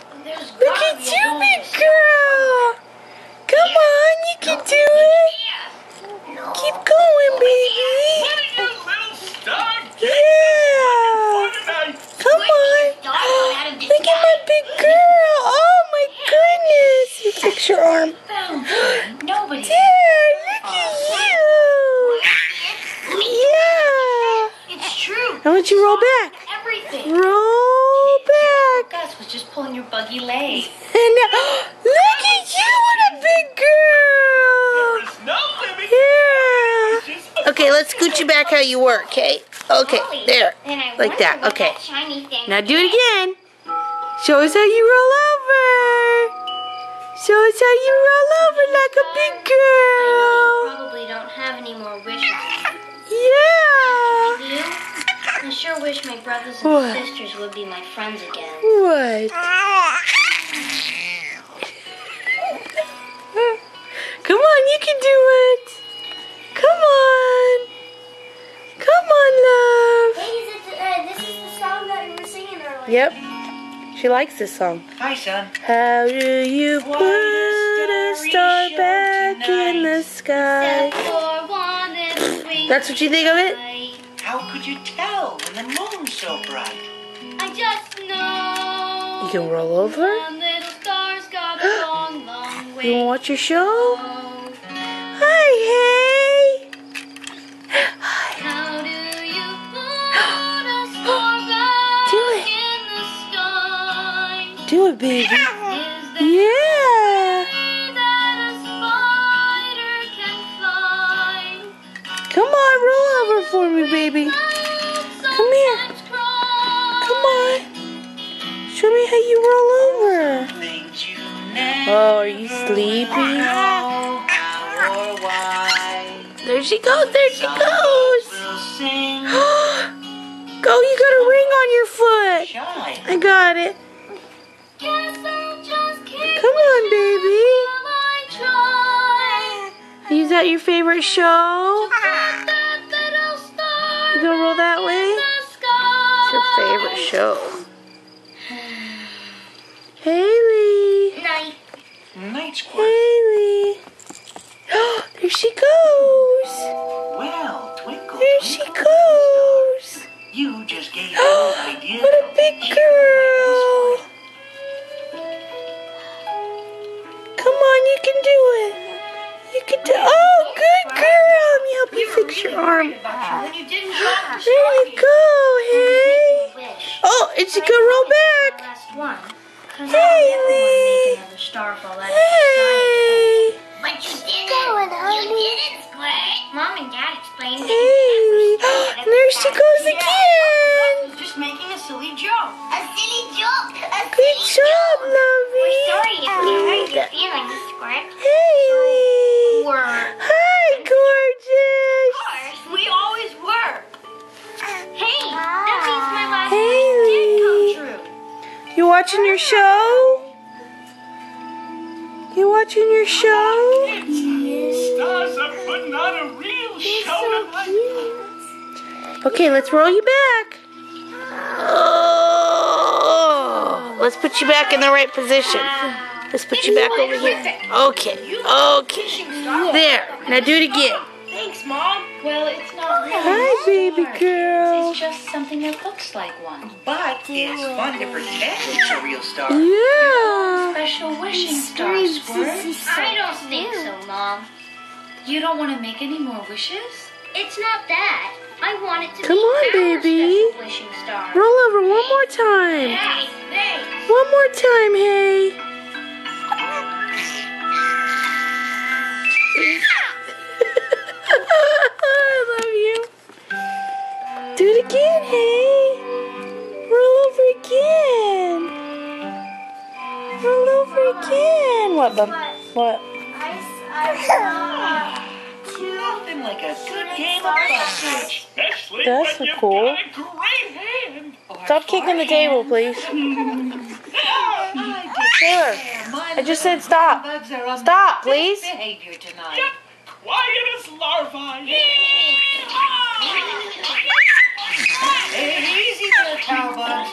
Look at you, big girl. Come on, you can do it. Keep going, baby. Yeah. Come on. Look at my big girl. Oh, my goodness. You fix your arm. Nobody. There, look at you. Yeah. It's true. Now, why don't you roll back? Everything. Roll back. Gus was just pulling your buggy leg. And now, look at you, what a big girl. Yeah. Okay, let's scoot you back how you were, okay? Okay, there. Like that, okay. Now do it again. Show us how you roll over. Show us how you roll over like a big girl. I probably don't have any more wishes. Yeah. You? I sure wish my brothers and sisters would be my friends again. What? Come on, you can do it. Come on. Come on, love. Hey, this is the song that we were singing earlier. Yep. She likes this song. Hi, son. How do you put a star back in the sky? That's what you think of it? How could you tell when the moon's so bright? I just know. You can roll over. Little stars got a long, long way. You want to watch your show? Hi, hey. Hi. How do you put a star back Do it. in the sky? Do it, baby. Is there Yeah. that a spider can fly? Come on, roll over for me, baby. Come here. Come on. Show me how you roll over. Things you never Oh, are you sleepy? know how or why. There she goes. There she goes. We'll sing Go, you got a ring on your foot. shine. I got it. Guess I'll just keep Come on, baby. while I try. Is that your favorite show? Put that little star You gonna roll that way? in the It's your sky. favorite show. Haley. Night. Night squirt. Haley. There she goes. Well, twinkle, There she twinkle, goes. little star. You just gave me an idea. What a big girl. Come on, you can do it. You can do Oh, good girl. Let me help you fix your arm. When you didn't drop the There you go, hey. wish. Oh, and she could roll back. Last one. Haley. Make another star fall out of the Hey. But you did Going, it. You honey. did it, Squirt. Mom and Dad explained that Haley. There she goes again. just making a silly joke. A silly joke. Good job, lovey. Sorry if we hurt your feelings, Squirt. Haley. We're Hi, gorgeous. We always were. Hey, that means my last Haley. wish did come true. You watching your show? You watching your show? Stars are putting on a real show tonight. Okay, let's roll you back. Oh, let's put you back in the right position. Let's put you back over here. Okay, okay. There. Now do it again. Thanks, Mom. Well, it's not really Hi, baby girl. It's just something that looks like one. But it's fun to pretend it's a real star. Yeah. Special wishing star, Squirt. I don't think so, Mom. You don't want to make any more wishes? It's not that. I want it to Come be on, our baby. special wishing star. Roll over one more time. Hey, thanks. One more time, hey. I love you. Do it again, hey. Roll over again. Roll over again. What, bub? What? Nothing like a good game of sausage. Especially That's when you've cool. got a great hand. Stop kicking the table, please. Taylor, I just said stop. Stop, please. Behavior tonight. Get quiet as larvae. Hey, easy there, cowbugs.